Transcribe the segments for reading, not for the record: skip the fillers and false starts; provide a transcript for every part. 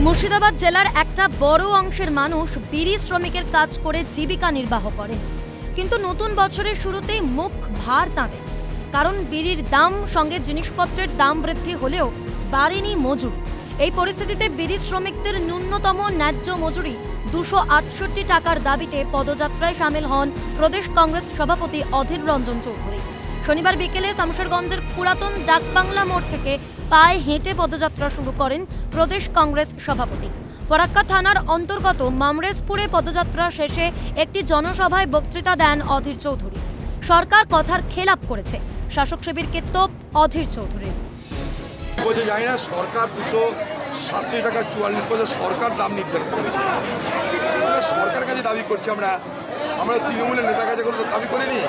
মুর্শিদাবাদ জেলার একটা বড় অংশের মানুষ বিড়ি শ্রমিকের কাজ করে জীবিকা নির্বাহ করেন, কিন্তু নতুন বছরের শুরুতেই মুখ ভার তাঁদের। কারণ বিড়ির দাম সঙ্গে জিনিসপত্রের দাম বৃদ্ধি হলেও বাড়েনি মজুরি। এই পরিস্থিতিতে বিড়ি শ্রমিকদের ন্যূনতম ন্যায্য মজুরি 268 টাকার দাবিতে পদযাত্রায় সামিল হন প্রদেশ কংগ্রেস সভাপতি অধীর রঞ্জন চৌধুরী। শনিবার বিকেলে শামশেরগঞ্জের পুরাতন ডাকবাংলা মোড় থেকে পায়ে হেঁটে পদযাত্রা শুরু করেন প্রদেশ কংগ্রেস সভাপতি। ফরাক্কা থানার অন্তর্গত মামরেজপুরে পদযাত্রা শেষে একটি জনসভায় বক্তৃতা দেন অধীর চৌধুরী। সরকার কথার খেলাপ করেছে, শাসক শিবিরকে তোপ অধীর চৌধুরীর। বলতে জানি না, সরকার 287 টাকা 44 পয়সা সরকার দাম নির্ধারণ করেছে। সরকারের কাছে দাবি করছি আমরা তৃণমূলের নেতার কাছে কোনো দাবি করিনি।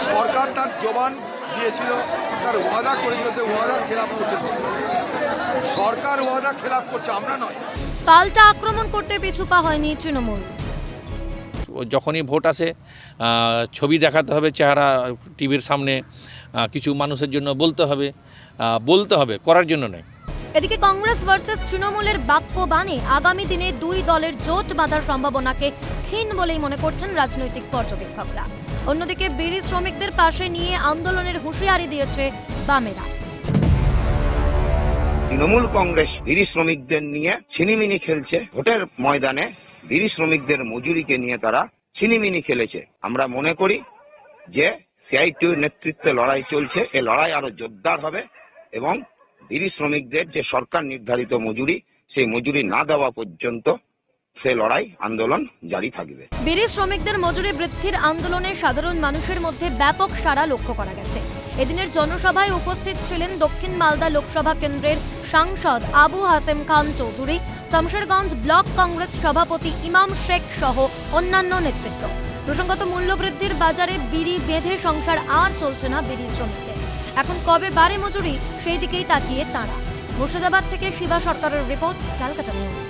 সরকার তার জবান দিয়েছিল, তার ওয়াদা করেছিল, সে ওয়াদার খেলাপ করছে। সরকার ওয়াদা খেলাপ করছে, আমরা নয়। পাল্টা আক্রমণ করতে পিছু পা হয়নি তৃণমূল। যখনই ভোট আসে ছবি দেখাতে হবে, চেহারা টিভির সামনে কিছু মানুষের জন্য বলতে হবে, করার জন্য নয়। এদিকে কংগ্রেস ভার্সেস তৃণমূলের বাক্য বাণে আগামী দিনে দুই দলের জোট বাঁধার সম্ভাবনাকে ক্ষীণ বলেই মনে করছেন রাজনৈতিক পর্যবেক্ষকরা। অন্যদিকে বিড়ি শ্রমিকদের পাশে নিয়ে আন্দোলনের হুঁশিয়ারি দিয়েছে বামেরা। তৃণমূল কংগ্রেস বিড়ি শ্রমিকদের নিয়ে ছিনিমিনি খেলছে। ভোটের ময়দানে বিড়ি শ্রমিকদের মজুরিকে নিয়ে তারা ছিনিমিনি খেলেছে। আমরা মনে করি যে সিআইটিউর নেতৃত্বে লড়াই চলছে, এই লড়াই আরো জোরদার হবে এবং বিড়ি শ্রমিকদের যে সরকার নির্ধারিত মজুরি, সেই মজুরি না দেওয়া পর্যন্ত সে লড়াই আন্দোলন জারি থাকবে। বিড়ি শ্রমিকদের মজুরি বৃদ্ধির আন্দোলনে সাধারণ মানুষের মধ্যে ব্যাপক সাড়া লক্ষ্য করা গেছে। এদিনের জনসভায় উপস্থিত ছিলেন দক্ষিণ মালদা লোকসভা কেন্দ্রের সাংসদ আবু হাসেম খান চৌধুরী, শামশেরগঞ্জ ব্লক কংগ্রেস সভাপতি ইমাম শেখ সহ অন্যান্য নেতৃত্ব। প্রসঙ্গত মূল্যবৃদ্ধির বাজারে বিড়ি বেঁধে সংসার আর চলছে না বিড়ি শ্রমিকদের। এখন কবে বাড়ে মজুরি, সেই দিকেই তাকিয়ে তাঁরা। মুর্শিদাবাদ থেকে শিবা সরকারের রিপোর্ট, ক্যালকাটা নিউজ।